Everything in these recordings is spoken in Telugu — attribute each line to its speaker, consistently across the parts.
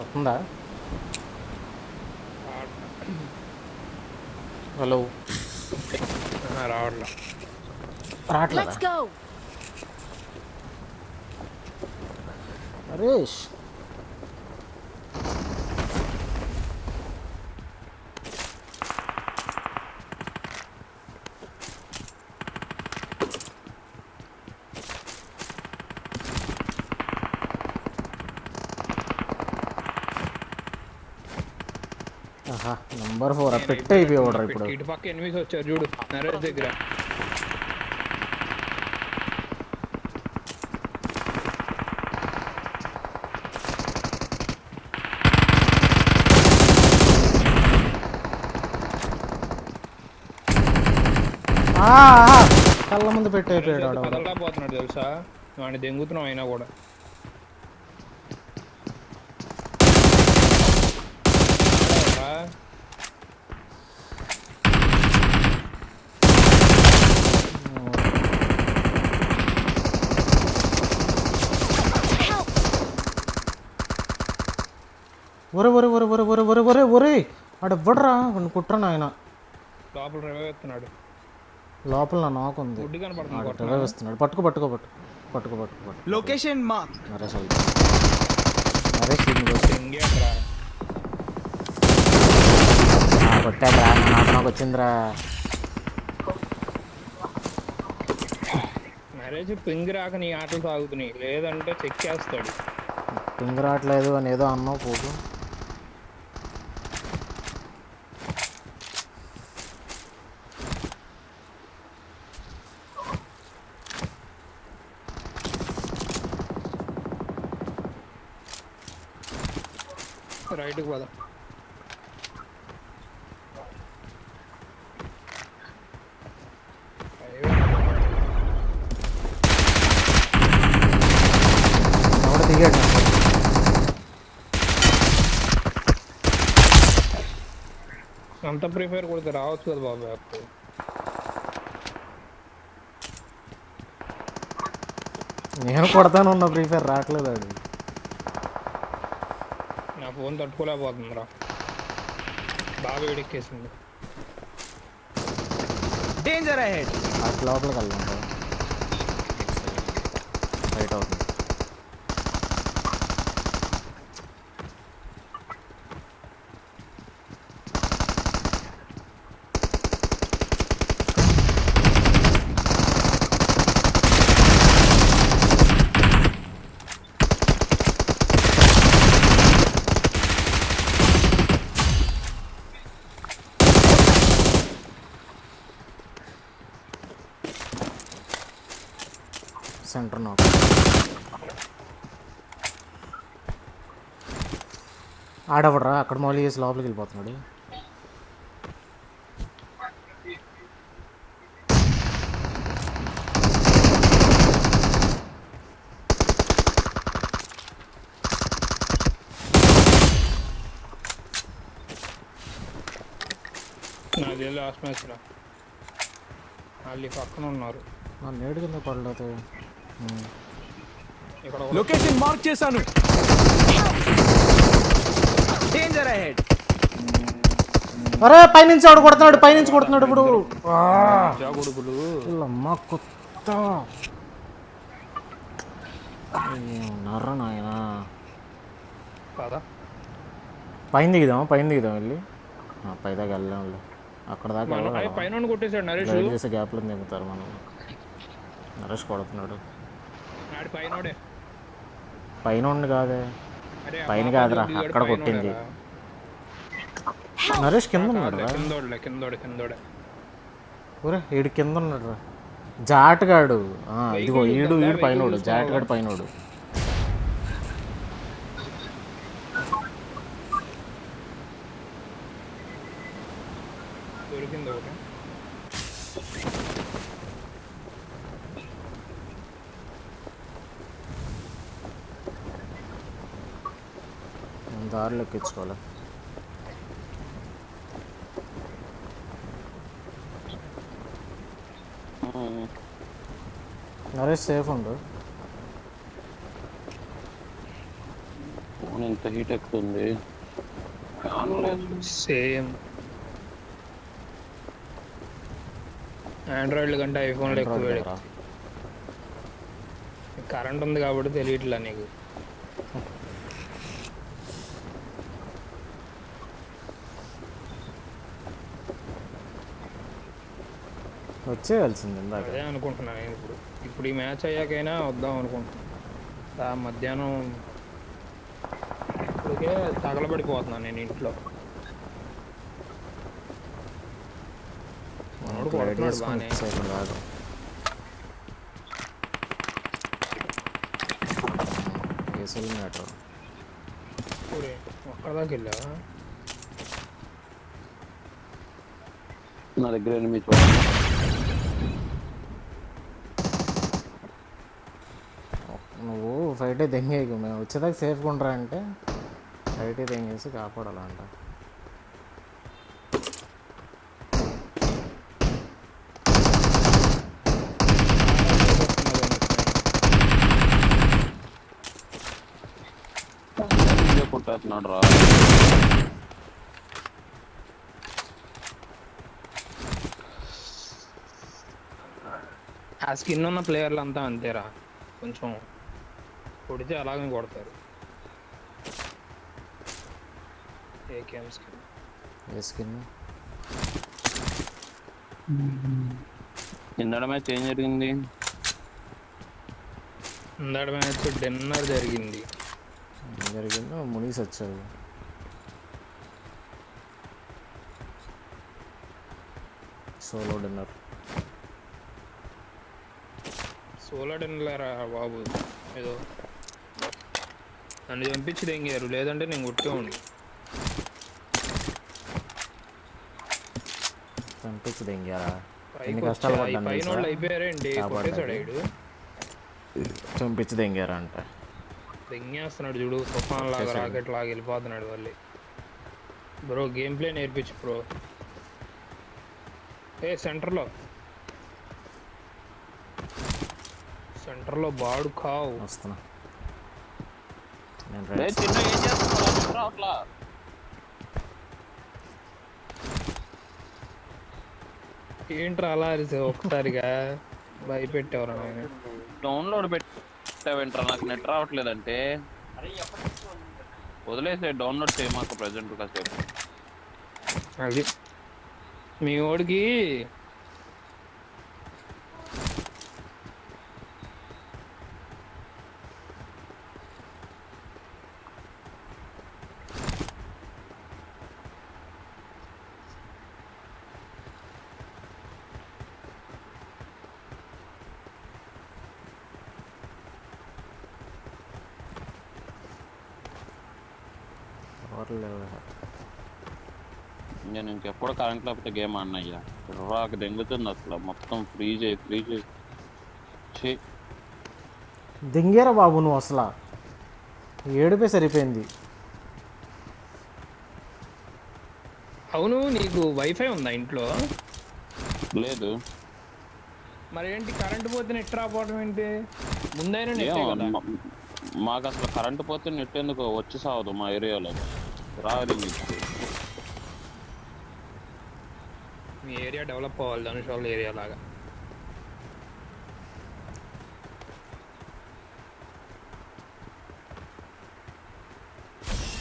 Speaker 1: వస్తుందా? హలో
Speaker 2: రావట్లా
Speaker 1: రావట్లేదా? హరీష్ నంబర్ 4 పెట్టి అయిపోయాడు ఇప్పుడు.
Speaker 2: ఇటు పక్క ఎనిమిది వచ్చారు చూడు నరేష్ దగ్గర.
Speaker 1: కళ్ళ ముందు పెట్టి అయిపోయాడు.
Speaker 2: కదలడా పోతున్నాడు తెలుసా, వాడిని దెంగుతున్నాం అయినా కూడా.
Speaker 1: ఒరే ఒరే ఒరే ఒరే ఒరే ఒరే ఒరే ఒరే వాడు ఇవ్వడరా, వాడిని కుట్రను ఆయన.
Speaker 2: లోపల రివైవ్ ఎత్తున్నాడు,
Speaker 1: లోపల నా నాక్ ఉంది, రివైవ్ ఇస్తున్నాడు. పట్టుకో పట్టుకో పట్టు పట్టుకో పట్టుకో పట్టు.
Speaker 3: Location mark.
Speaker 1: నరేష్ నరేష్ కొట్టాడ్రా, నాకు వచ్చిందిరా.
Speaker 2: నరేష్ పింగ్ రాక నీ ఆటలు సాగుతున్నాయి, లేదంటే చెక్ చేస్తాడు.
Speaker 1: పింగ్ రావట్లేదు అని ఏదో అన్నావు పోదు.
Speaker 2: రైట్కి పోదా.
Speaker 1: ఎవడ దిగాడు?
Speaker 2: అంత ప్రిఫేర్ కొడితే రావచ్చు కదా బాబు. అప్పుడు
Speaker 1: నేను కొడతాను ఉన్న ఫ్రీ ఫైర్ రావట్లేదు. అది
Speaker 2: నా ఫోన్ తట్టుకోలేకపోతుందిరా, బాగా వేడెక్కేసింది.
Speaker 3: Danger ahead.
Speaker 1: అటు లోపలికి వెళ్దాం, రైట్ అవుతుంది. సెంటర్ నాక్. ఆడవడరా, అక్కడ మౌలి చేసి లోపలికి వెళ్ళిపోతున్నాడు.
Speaker 2: నాది లాస్ట్ మ్యాచ్ రా, వాళ్ళు పక్కన ఉన్నారు.
Speaker 1: నేడు కింద పడలేదు.
Speaker 3: లొకేషన్ మార్క్ చేశాను. Danger ahead.
Speaker 1: అరే పైనుంచి ఆడు కొడుతున్నాడు, పైనుంచి కొడుతున్నాడు ఇప్పుడు. అమ్మ కొత్త నర్ర నాయన. పైన దిగుదాం, పైన దిగుదాం వెళ్ళి. పై దాకా వెళ్ళాం, అక్కడ దాకా
Speaker 2: పైన కొట్టేశాడు నరేష్.
Speaker 1: చేసే గ్యాప్లో దిగుతారు మనం. నరేష్ కొడుతున్నాడు. పైన ఉండి కాదే, పైన కాదురా, అక్కడ కొట్టింది. నరేష్ కింద ఉన్నాడు రా. ఒరే ఈడు కింద ఉన్నాడు రా, జాటగాడు. ఇదిగో ఈడు పైనోడు, జాటగాడు పైనోడు.
Speaker 2: దొరికింది ఒకటి.
Speaker 1: దారిలో ఎక్కించుకోవాలి. నరేష్ సేఫ్ ఉండు.
Speaker 4: ఫోన్ ఎంత హీట్ ఎక్కుతుంది. ఫ్యాన్ లేదు.
Speaker 2: సేమ్ ఆండ్రాయిడ్ల కంటే ఐఫోన్లో ఎక్కువ
Speaker 1: Android
Speaker 2: వేడి
Speaker 1: కదరా.
Speaker 2: కరెంట్ ఉంది కాబట్టి తెలియట్లా నీకు.
Speaker 1: వచ్చేయాల్సింది ఇందాక.
Speaker 2: అదే అనుకుంటున్నాను నేను ఇప్పుడు ఈ మ్యాచ్ అయ్యాకైనా వద్దాం అనుకుంటున్నాను. మధ్యాహ్నం ఇప్పటికే తగలబడిపోతున్నాను నేను ఇంట్లో. మనోడు
Speaker 1: లైట్
Speaker 2: కొడుతున్నాడు
Speaker 1: వేసుకొని
Speaker 2: బాగానే.
Speaker 1: వచ్చేసాను కాదు. కేసులు మ్యాటర్.
Speaker 2: ఒక్కదాకా వెళ్ళావా?
Speaker 4: నా దగ్గర ఎనిమిది చూడండి.
Speaker 1: నువ్వు ఫైటే దెంగేయకు, మేము వచ్చేదాకా సేఫ్గా ఉండరా అంటే ఫైటే దెంగేసి కాపాడాలంట.
Speaker 4: కొట్టేస్తున్నాడు రా.
Speaker 2: ఆ స్కిన్ ఉన్న ప్లేయర్లు అంతా అంతేరా, కొంచెం కొడితే అలాగే కొడతారు. ఏకేఎం స్కిన్
Speaker 1: ఏ స్కిన్?
Speaker 4: నిన్నడ మ్యాచ్ ఏం జరిగింది?
Speaker 2: ఇందాడ మ్యాచ్ డిన్నర్ జరిగింది.
Speaker 1: ఏం జరిగిందో మునీస్ వచ్చావు. Solo dinner.
Speaker 2: సోలో డిన్నర్ బాబు, ఏదో నన్ను చంపించి దెంగారు, లేదంటే నేను కొట్టేవాడిని.
Speaker 1: చంపించి దెంగారా? ఎన్ని
Speaker 2: పైకి
Speaker 1: కష్టాలు
Speaker 2: వచ్చా- ఈ
Speaker 1: పడ్డాను
Speaker 2: పైన వాళ్ళు
Speaker 1: తెలుసా?
Speaker 2: అయిపోయారేంటి, కొట్టేశాడు ఈడు.
Speaker 1: చంపించి దెంగారా అంట.
Speaker 2: దెంగేస్తున్నాడు చూడు, తుఫాన్ లాగా రాకెట్ లాగా వెళ్ళిపోతున్నాడు వాళ్ళు. బ్రో గేమ్ ప్లే నేర్పించు బ్రో. సెంటర్లో బాడు కావు.
Speaker 1: వస్తున్నా నేను
Speaker 4: రే
Speaker 1: రైట్.
Speaker 4: చిన్న ఏం చేస్తున్నావు అట్లా?
Speaker 2: ఏంట్రా అలా అరిసావు ఒక్కసారిగా, భయపెట్టేవరా నేను.
Speaker 4: డౌన్లోడ్ పెట్టావేంట్రా? నాకు నెట్ రావట్లేదంటే వదిలేసే, డౌన్లోడ్ చేయమాక ప్రజెంట్ కాసేపు.
Speaker 2: అది మీ వాడికి
Speaker 1: ఎవరు లేవు.
Speaker 4: నేను ఇంకెప్పుడు కరెంట్ లేకపోతే గేమ్ ఆడినయ్యా. రాక దెంగుతుంది అసలు, మొత్తం ఫ్రీజ్ ఛీ.
Speaker 1: దింగేరా బాబు నువ్వు అసలు, ఏడుపే సరిపోయింది.
Speaker 2: అవును, నీకు వైఫై ఉందా ఇంట్లో?
Speaker 4: లేదు.
Speaker 2: మరి ఏంటి కరెంట్ పోతే నెట్ రాపోవడం ఏంటి? ముందైనా నెట్
Speaker 4: ఏమో
Speaker 2: కదా.
Speaker 4: మాకు అసలు కరెంట్ పోతే నెట్ ఎందుకు వచ్చి సావదు మా ఏరియాలో, రాదు.
Speaker 2: మీ ఏరియా డెవలప్ అవ్వాలి, ధనుష్ ఏరియా లాగా.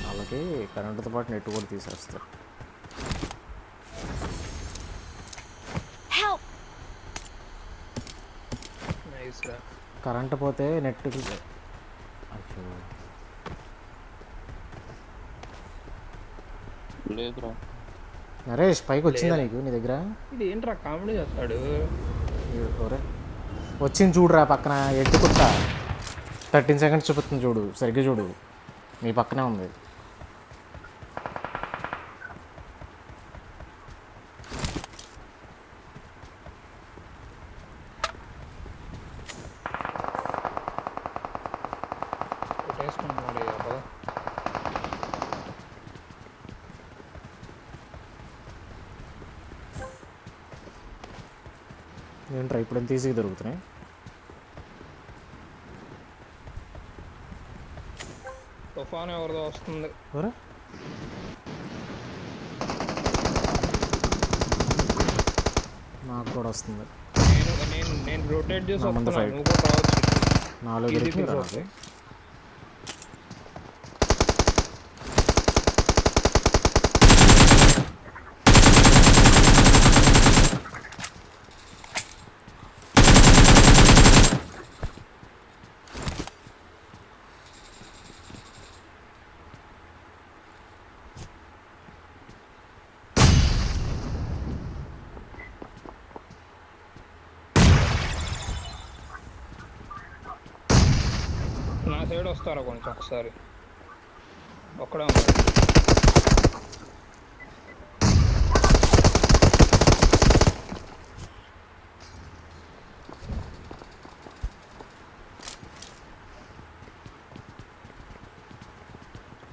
Speaker 1: వాళ్ళకి కరెంటుతో పాటు నెట్ కూడా తీసేస్తారు.
Speaker 2: నైస్ రా.
Speaker 1: కరెంటు పోతే నెట్.
Speaker 4: లేదురా.
Speaker 1: నరేష్ పైకి వచ్చిందా నీకు? నీ దగ్గర
Speaker 2: ఇది ఏంట్రా కామెడీ చేస్తాడు?
Speaker 1: ఒరే వచ్చింది చూడురా, పక్కన ఎట్టుకుంటా 13 సెకండ్స్ చూపుతుంది చూడు, సరిగ్గా చూడు, మీ పక్కనే ఉంది.
Speaker 2: కొట్టేసుకుంటున్నాడు ఇక పద.
Speaker 1: ఏంట్రా ఇప్పుడు ఎంత ఈజీగా దొరుకుతున్నాయి?
Speaker 2: తుఫాన్ ఎవరిదో వస్తుంది.
Speaker 1: ఒరే నాకు కూడా వస్తుంది.
Speaker 2: నేను రొటేట్ చేసి
Speaker 1: నా ముందు
Speaker 2: వస్తున్నా,
Speaker 1: fight.
Speaker 2: నువ్వు కూడా రావచ్చు.
Speaker 1: 4
Speaker 2: Easy
Speaker 1: దొరికింది
Speaker 2: kills
Speaker 1: నాకు.
Speaker 2: వస్తాయి. నా సైడ్ వస్తారా కొంచెం ఒకసారి? ఒక్కడే ఉన్నాడు.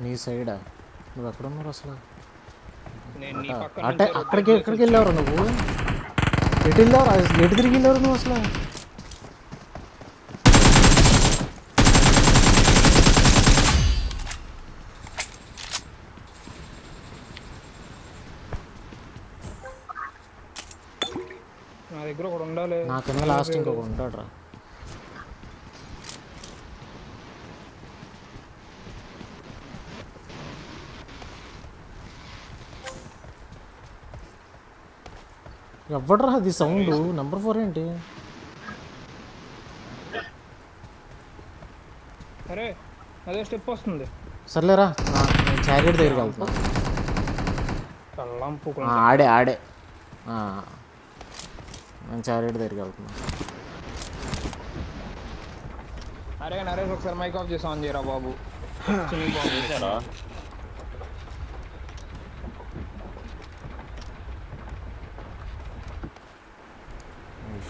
Speaker 1: నీ సైడా? నువ్వు ఎక్కడ ఉన్నారు అసలు?
Speaker 2: నేను నీ పక్కన
Speaker 1: అంటే
Speaker 2: నుంచే
Speaker 1: అక్కడికి
Speaker 2: rotate
Speaker 1: ఎక్కడికి వెళ్ళావు నువ్వు? ఎటు వెళ్ళావు? ఎటు తిరిగి వెళ్ళావు నువ్వు అసలు?
Speaker 2: నా దగ్గర ఒకడు ఉండాలి.
Speaker 1: నా కింద లాస్ట్ ఇంకొకడు ఉంటాడు రా. ఎవడరా అది సౌండ్? నెంబర్ 4 ఏంటి?
Speaker 2: అరే అదే స్టెప్ వస్తుంది.
Speaker 1: సర్లేరా నేను చారియట్ దగ్గరికి వెళ్తున్నా.
Speaker 2: కళ్ళంపు
Speaker 1: ఆడే నేను చారియట్ దగ్గరికి వెళ్తున్నా.
Speaker 2: అరే నరేష్ ఒకసారి మైక్ ఆఫ్ చేసి ఆన్ చేయరా బాబు.
Speaker 4: చేశారా?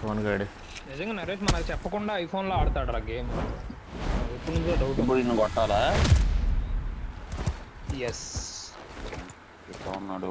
Speaker 1: ఫోన్ గాడి
Speaker 2: నిజంగా నరేష్ మనకు చెప్పకుండా ఐఫోన్ లో ఆడతాడు రా గేమ్. ఇప్పుడు నుంచో డౌట్.
Speaker 4: ఇప్పుడు నిన్ను కొట్టాలా?
Speaker 2: ఎస్
Speaker 4: ఉన్నాడు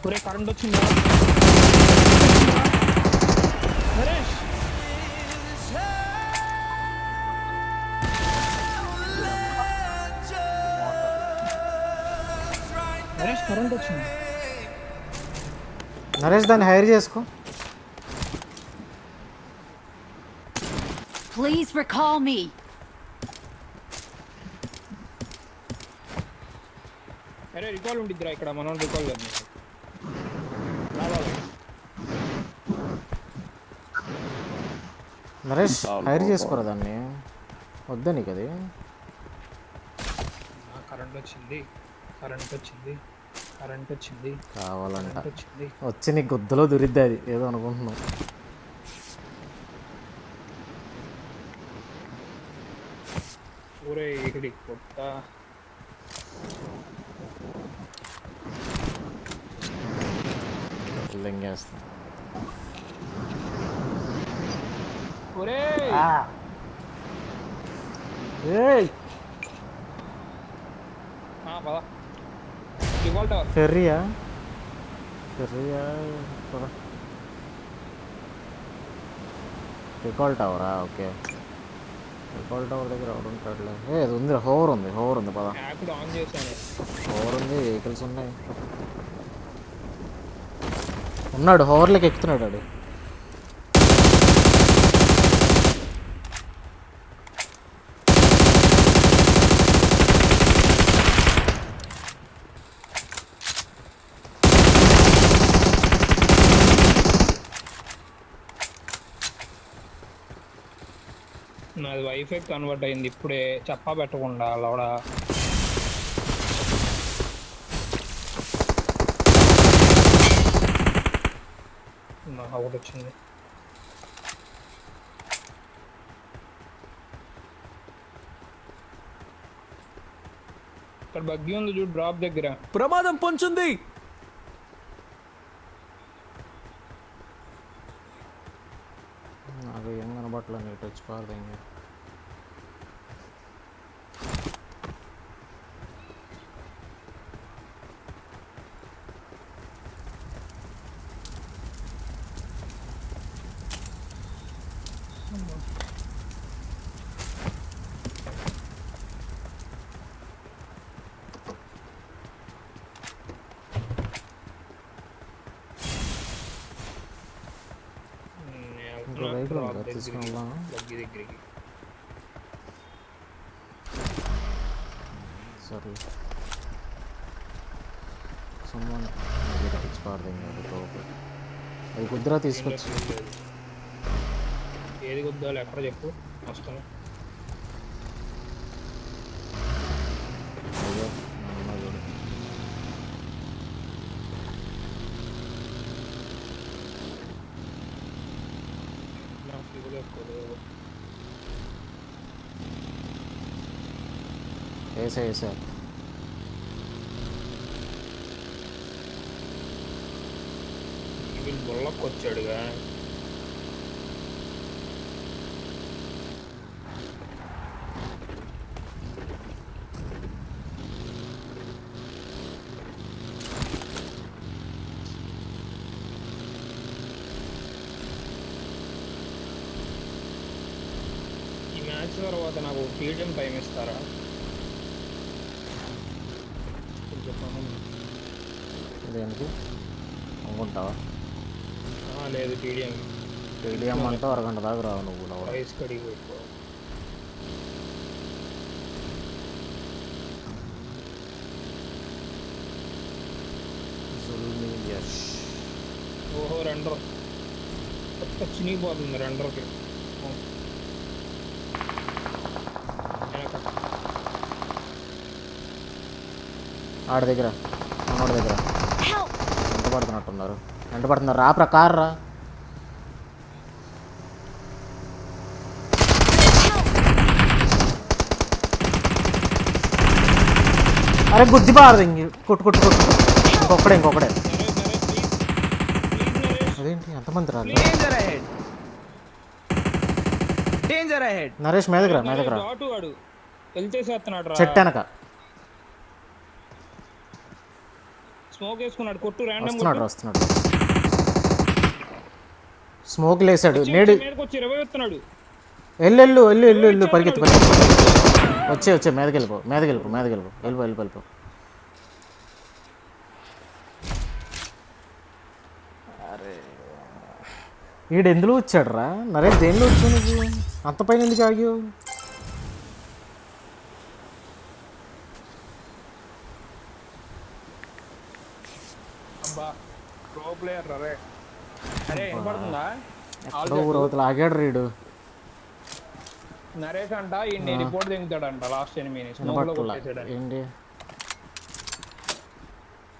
Speaker 2: ఒరే కరెంట్ వచ్చిందా నరేష్? నరేష్ కరెంట్ వచ్చింది.
Speaker 1: నరేష్ దాన్ని హైర్ చేసుకో.
Speaker 5: Please recall me.
Speaker 2: అరే రికాల్ ఉండిద్దిరా ఇక్కడ, మనం రికాల్ చేద్దాం.
Speaker 1: నరేష్ హైర్ చేసుకోరా దాన్ని. వద్దా నీకు అది?
Speaker 2: కరెంట్ వచ్చింది, కరెంట్ వచ్చింది, కరెంట్ వచ్చింది,
Speaker 1: కావాలంట
Speaker 2: కరెంట్ వచ్చింది.
Speaker 1: వచ్చి నీ గుద్దలో దొరిద్ది అది ఏదో అనుకుంటున్నావు.
Speaker 2: ఊరే ఇక్కడి కొత్త
Speaker 1: లింగేస్తా.
Speaker 2: ఒరే
Speaker 1: ఏయ్
Speaker 2: పద రివాల్ట్
Speaker 1: ఫెర్రియా రికాల్ టవరా? ఓకే రికాల్ టవర్ దగ్గర ఎవరు ఉంటాడులే. అది ఉంది, హోవర్ ఉంది పద.
Speaker 2: యాప్ ఆన్ చేశాను.
Speaker 1: హోవర్ ఉంది, వెహికల్స్ ఉన్నాయి. ఉన్నాడు హోవర్లోకి ఎక్కుతున్నాడు వాడు.
Speaker 2: నాది వైఫై కన్వర్ట్ అయింది ఇప్పుడే, చెప్పా పెట్టకుండా లోడ. ఒకటి వచ్చింది. ఇక్కడ బగ్గి ఉంది చూడు డ్రాప్ దగ్గర.
Speaker 3: ప్రమాదం పొంచుంది.
Speaker 1: అట్లా నీట్ వచ్చి పారదండి. ఇంకో వెహికల్ ఉందా తీసుకుని వెళ్దామా?
Speaker 2: దగ్గరికి
Speaker 1: సరే సమ్మన్ తెచ్చి పారదండి. అది కుదిరా తీసుకొచ్చి
Speaker 2: ఏది కొద్దాలి ఎక్కడ చెప్పు వస్తాను.
Speaker 1: అయ్యో నా చూడు. వేసా
Speaker 2: వీళ్ళు బొల్లకి వచ్చాడుగా. ఈ మ్యాచ్ తర్వాత నాకు టీడీఎం టైం ఇస్తారా?
Speaker 1: దేనికి అనుకుంటావా?
Speaker 2: లేదు టీడీఎం
Speaker 1: టీడీఎం అంటే అరగంట దాకా రావు నువ్వు కూడా.
Speaker 2: రైస్ కడిగి పెట్టుకో. ఓహో రెండర్ కొత్త చినిగిపోతుంది రెండర్కి.
Speaker 1: ఆడి దగ్గర మనోడి దగ్గర వెంట పడుతున్నారు రా ప్రకారం రా. అరే గుద్ది పారదు కొట్టు ఇంకొకడే. అదేంటి ఎంతమంది రాదు? నరేష్ మీద దగ్గర చెట్టు వెనక
Speaker 2: స్మోక్ వేసుకున్నాడు. కొట్టు
Speaker 1: వస్తున్నాడు. స్మోక్ లేసాడు. నేడు వెళ్ళు పరిగెత్తు. వచ్చే మీదకి వెళ్ళిపో. అరే వీడు ఎందులో వచ్చాడు రా? నరేష్ దేనిలో వచ్చావు నువ్వు? అంత పైన ఎందుకు ఆగావు? ఊరవతల ఆగాడు రీడు.
Speaker 2: నరేష్ అంట రిపోర్ట్ దిగుతాడంట లాస్ట్ ఎనిమిది
Speaker 1: ఏంటి